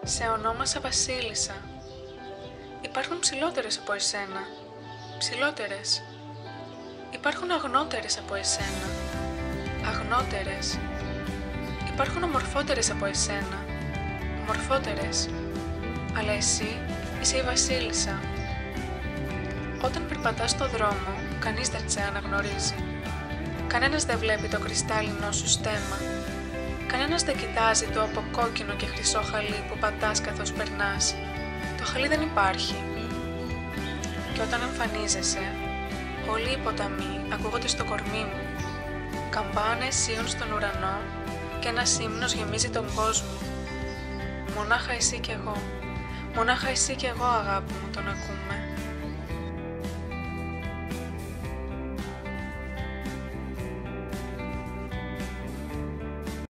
Σε ονόμασα Βασίλισσα. Υπάρχουν ψηλότερες από εσένα. Ψηλότερες. Υπάρχουν αγνότερες από εσένα. Αγνότερες. Υπάρχουν ομορφότερες από εσένα. Ομορφότερες. Αλλά εσύ είσαι η Βασίλισσα. Όταν περπατάς στο δρόμο, κανείς δεν σε αναγνωρίζει. Κανένας δεν βλέπει το κρυστάλλινό σου στέμμα. Κανένας δεν κοιτάζει το από κόκκινο και χρυσό χαλί που πατάς καθώς περνάς. Το χαλί δεν υπάρχει. Και όταν εμφανίζεσαι, όλοι οι ποταμοί ακούγονται στο κορμί μου. Καμπάνες σύουν στον ουρανό και ένας ύμνος γεμίζει τον κόσμο. Μονάχα εσύ κι εγώ, μονάχα εσύ κι εγώ αγάπη μου τον ακούμε.